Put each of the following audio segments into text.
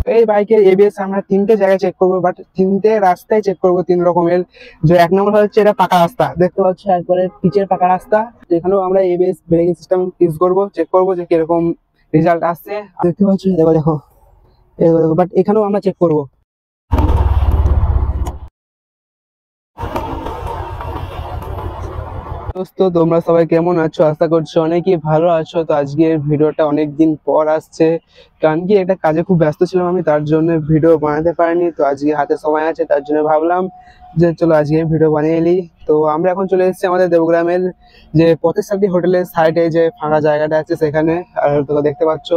এই বাইকের এবিএস আমরা তিনটে জায়গায় চেক করবো, বাট তিনটে রাস্তায় চেক করবো তিন রকমের। যে এক নম্বর হচ্ছে এটা পাকা রাস্তা, দেখতে পাচ্ছ একবারে পিচের পাকা রাস্তা, এখানেও আমরা এবিএস ব্রেকিং সিস্টেম ইউজ করবো, চেক করবো যে কিরকম রেজাল্ট আসছে। দেখতে পাচ্ছ, দেখো দেখো দেখো, বাট এখানেও আমরা চেক করবো। দোস্ত, তোমরা সবাই কেমন আছো? আশা করছি অনেকই ভালো আছো। তো আজকের ভিডিওটা অনেকদিন পর আসছে, কারণ কি এটা কাজে খুব ব্যস্ত ছিলাম আমি, তার জন্য ভিডিও বানাতে পারিনি। তো আজকে হাতে সময় আছে, তার জন্য ভাবলাম যে চলো আজকে ভিডিও বানিয়ে নিই। তো আমরা এখন চলে এসেছি আমাদের দেবগ্রামের যে প্রতিষ্ঠানটি হোটেলের সাইডে যে ফাঁকা জায়গাটা আছে সেখানে। আর তোমরা দেখতে পাচ্ছ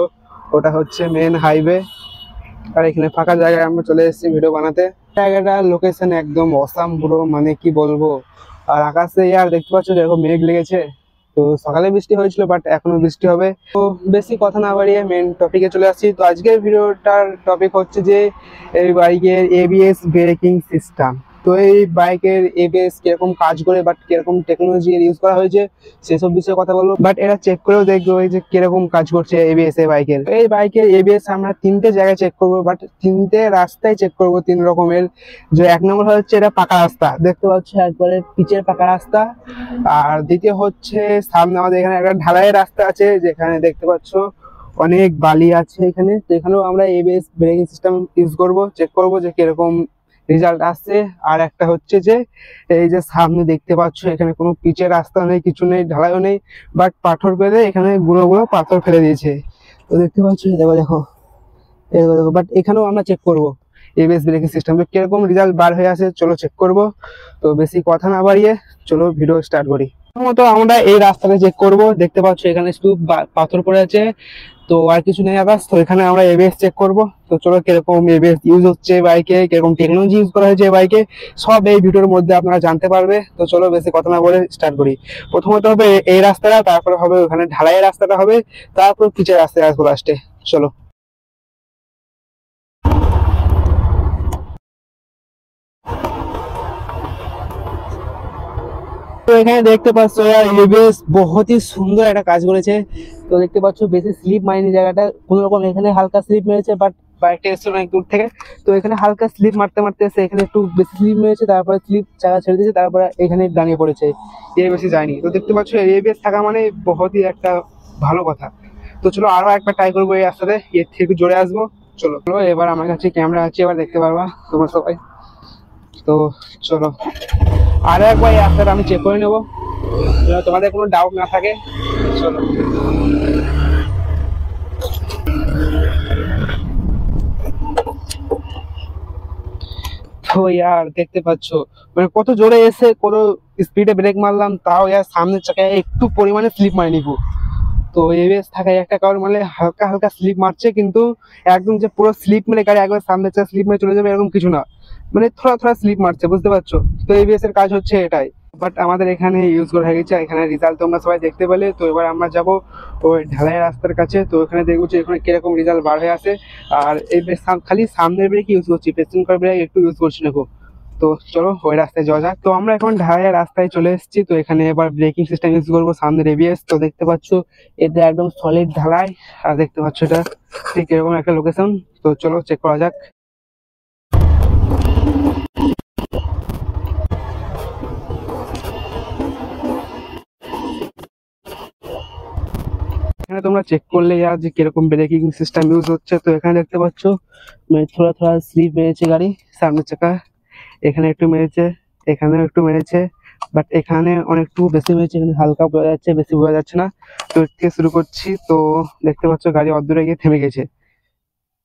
ওটা হচ্ছে মেন হাইওয়ে, আর এখানে ফাঁকা জায়গায় আমরা চলে এসেছি ভিডিও বানাতে। জায়গাটা লোকেশন একদম অসাম পুরো, মানে কি বলবো। আর আকাশে আর দেখতে পাচ্ছ যেরকম মেঘ লেগেছে। তো সকালে বৃষ্টি হয়েছিল, বাট এখনো বৃষ্টি হবে। তো বেশি কথা না বাড়িয়ে মেন টপিকে চলে আসছি। তো আজকের ভিডিওটার টপিক হচ্ছে যে এই বাইকের এবিএস ব্রেকিং সিস্টেম। তো এই বাইকের এবিএস কিরকম কাজ করে, বাট কিরকম টেকনোলজি ইউজ করা হয়েছে সেসব বিষয়ে কথা বলবো। বাট এটা চেক করেও দেখবো যে কিরকম কাজ করছে এবিএস এই বাইকের। এই বাইকের এবিএস আমরা তিনটে জায়গায় চেক করবো, বাট তিনটে রাস্তায় চেক করবো তিন রকমের। যে এক নম্বর হচ্ছে এটা পাকা রাস্তা, দেখতে পাচ্ছ একবারে পিচের পাকা রাস্তা। আর দ্বিতীয় হচ্ছে সামনে আমাদের এখানে একটা ঢালাইয়ের রাস্তা আছে, যেখানে দেখতে পাচ্ছ অনেক বালি আছে এখানে। তো এখানেও আমরা এবিএস ব্রেকিং সিস্টেম ইউজ করবো, চেক করবো যে কিরকম রেজাল্ট আসছে। আর একটা হচ্ছে যে এই যে সামনে দেখতে পাচ্ছ এখানে কোনো পিচের রাস্তা নেই, কিছু নেই, ঢালাইও নেই, বাট পাথর ফেলে এখানে গুঁড়ো গুঁড়ো পাথর ফেলে দিয়েছে। তো দেখতে পাচ্ছ, দেখো দেখো দেখো, বাট এখানেও আমরা চেক করবো এবিএস ব্রেকিং সিস্টেম কিরকম রেজাল্ট বার হয়ে আসে। চলো চেক করবো। তো বেশি কথা না বাড়িয়ে চলো ভিডিও স্টার্ট করি। প্রথমত আমরা এই রাস্তাটা চেক করব। দেখতে পাচ্ছ এখানে শুধু পাথর পড়ে আছে, তো আর কিছু নেই আকাশ। তো এখানে আমরা এবিএস চেক করব। তো চলো কিরকম এবিএস ইউজ হচ্ছে বাইকে, কিরকম টেকনোলজি ইউজ করা হয়েছে বাইকে, সব এই ভিডিওর মধ্যে আপনারা জানতে পারবে। তো চলো বেশি কথা না বলে স্টার্ট করি। প্রথমত হবে এই রাস্তাটা, তারপরে হবে ওখানে ঢালাইয়ের রাস্তাটা হবে, তারপর পিচের রাস্তায় আসবো লাস্টে। চলো। তো এখানে দেখতে পাচ্ছ এবিএস বহুত ই সুন্দর একটা কাজ করেছে। তো দেখতে পাচ্ছ বেশি স্লিপ মারেনি জায়গাটা কোন রকম, এখানে হালকা স্লিপ মেরেছে, বাট বাইকটা এসছে অনেক দূর থেকে। তো এখানে হালকা স্লিপ মারতে মারতে এসে এখানে একটু বেশি স্লিপ মেরেছে, তারপরে স্লিপ চাকা ছেড়ে দিয়েছে, তারপরে এখানে দাঁড়িয়ে পড়েছে, এর বেশি যায়নি। তো দেখতে পাচ্ছ এবিএস থাকা মানে বহুতই একটা ভালো কথা। তো চলো আরো একবার ট্রাই করবো এই রাস্তাতে, এর থেকে একটু জোরে আসবো। চলো চলো, এবার আমার কাছে ক্যামেরা আছে, এবার দেখতে পারবা তোমরা সবাই। তো চলো আরো একবার এই রাস্তাটা আমি চেক করে নেবো, তোমাদের কোনো ডাউট না থাকে। চলো। তো ইয়ার দেখতে পাচ্ছ মানে কত জোরে এসে কত স্পিডে ব্রেক মারলাম, তাও ইয়ার সামনের চাকায় একটু পরিমাণে স্লিপ মারিনি। তো এবিএস থাকায় একটা কারণ মানে হালকা হালকা স্লিপ মারছে, কিন্তু একদম যে পুরো স্লিপ মেরে গাড়ি একবার সামনে স্লিপ মেরে চলে যাবে এরকম কিছু না, মানে থোড়া থোড়া স্লিপ মারছে, বুঝতে পারছো? তো এবিএস এর কাজ হচ্ছে এটাই। বাট আমাদের এখানে ইউজ করা হয়ে গেছে, এখানে রেজাল্ট তোমরা সবাই দেখতে পেলে। তো এবার আমরা যাবো ওই ঢালাই রাস্তার কাছে। তো এখানে দেখবো যে এখানে কিরকম রেজাল্ট বার হয়ে আসে। আর এই খালি সামনের ব্রেক ইউজ করছি, পেছন কার ব্রেক একটু ইউজ করছি না। তো চলো ওই রাস্তায় যাওয়া যাক। তো আমরা এখন ঢালাই রাস্তায় চলে এসেছি। তো এখানে এবার ব্রেকিং সিস্টেম ইউজ করবো, সামনের এবিএস। তো দেখতে পাচ্ছ এটা একদম সলিড ঢালাই, আর দেখতে পাচ্ছ এটা ঠিক এরকম একটা লোকেশন। তো চলো চেক করা যাক। এখানে তোমরা চেক করলে আর যে কিরকম ব্রেকিং সিস্টেম ইউজ হচ্ছে। তো এখানে দেখতে পাচ্ছ মানে থোড়া থোড়া স্লিপ মেরেছে গাড়ি, সামনের চাকা এখানে একটু মেরেছে, এখানেও একটু মেরেছে, বাট এখানে অনেকটু বেশি মেরেছে, এখানে হালকা বোঝা যাচ্ছে, বেশি বোঝা যাচ্ছে না। তো এর থেকে শুরু করছি। তো দেখতে পাচ্ছ গাড়ি অর্ধেক গিয়ে থেমে গেছে।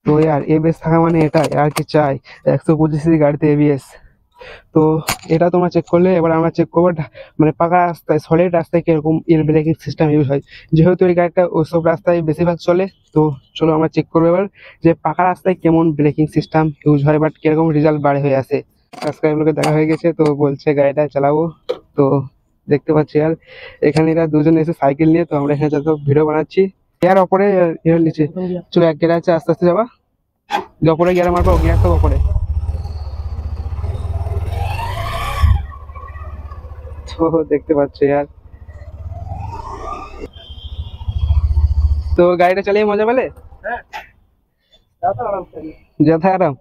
তো আর এবিএস থাকা মানে এটাই, আর কি চাই? 125 গাড়িতে এবিএস। তো এটা তোমরা চেক করলে। এবার আমরা চেক করবো মানে পাকা রাস্তায়, সলিড রাস্তায় কিরকম এর ব্রেকিং সিস্টেম ইউজ হয়, যেহেতু এই গাড়িটা ওইসব রাস্তায় বেশিরভাগ চলে। তো চলো আমরা চেক করবো এবার যে পাকা রাস্তায় কেমন ব্রেকিং সিস্টেম ইউজ হয়, বাট কিরকম রেজাল্ট বাড়ে হয়ে আসে। সাবস্ক্রাইবারকে দেখা হয়ে গেছে, তো বলছে গাড়িটা চালাবো। তো দেখতে পাচ্ছি আর এখানে এরা দুজন এসে সাইকেল নিয়ে, তো আমরা এখানে যত ভিডিও বানাচ্ছি এর ওপরে এর নিচে। চলো এক গিয়ার আছে, আস্তে আস্তে যাবা, ওপরে গিয়ার মারবো, গিয়ার তো ওপরে। তো দেখতে পাচ্ছি আর তো গাড়িটা চালিয়ে মজা পেলে? যথা আরাম।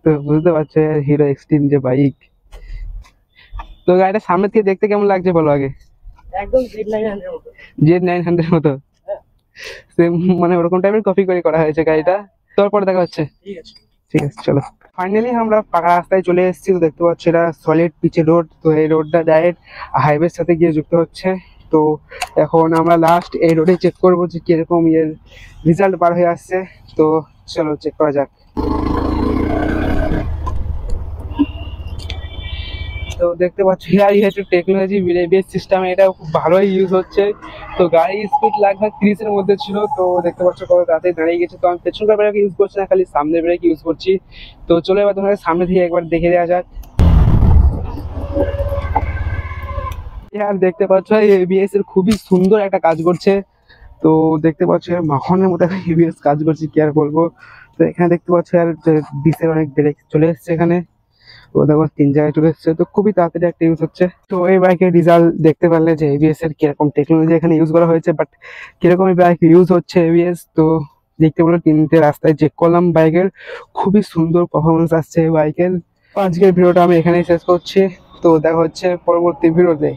তো বুঝতে পারছো হিরো এক্সট্রিম যে বাইক। তো গাড়িটা সামনে থেকে দেখতে কেমন লাগছে বলো আগে? একদম Z900 মতো। Z900 মতো সেম, মানে ওরকম টাইপের কপি করে করা হয়েছে গাড়িটা। তারপরে দেখা হচ্ছে। ঠিক আছে। ঠিক আছে চলো। ফাইনালি আমরা পাকা রাস্তায় চলে এসেছি। তো দেখতে পাচ্ছি এটা সলিড পিচের রোড। তো এই রোডটা ডাইরেক্ট হাইওয়ের সাথে গিয়ে যুক্ত হচ্ছে। তো এখন আমরা লাস্ট এই রোডে চেক করবো যে কিরকম এর রেজাল্ট বার হয়ে আসছে। তো চলো চেক করা যাক। তো দেখতে পাচ্ছি AI head technology ABS system, এটা খুব ভালোই ইউজ হচ্ছে। তো গাড়ির স্পিড লাগভগ 30-এর মধ্যে ছিল। তো দেখতে পাচ্ছ কত তাড়াতাড়ি দাঁড়িয়ে গেছে। তো আমি পেছনকার ব্রেক ইউজ করছি না, খালি সামনের ব্রেক ইউজ করছি। তো চলো এবার তোমাদের সামনে থেকে একবার দেখে দেওয়া যাক। আর দেখতে পাচ্ছ এবিএস এর খুবই সুন্দর একটা কাজ করছে। তো দেখতে পাচ্ছ মাখনের মতো একটা এবিএস কাজ করছে, কি আর বলবো। তো এখানে দেখতে পাচ্ছ আর ডিসের অনেক ব্রেক চলে এসছে এখানে। তো দেখো 3 জায়গায় চলে এসছে। তো খুবই তাড়াতাড়ি একটা ইউজ হচ্ছে। তো এই বাইকের রেজাল্ট দেখতে পারলে যে এবিএস এর কিরকম টেকনোলজি এখানে ইউজ করা হয়েছে, বাট কিরকম এই বাইক ইউজ হচ্ছে এবিএস। তো দেখতে পেলো 3টে রাস্তায় চেক করলাম বাইকের, খুবই সুন্দর পারফরমেন্স আসছে এই বাইকের। আজকের ভিডিওটা আমি এখানেই শেষ করছি। তো দেখা হচ্ছে পরবর্তী ভিডিওতে।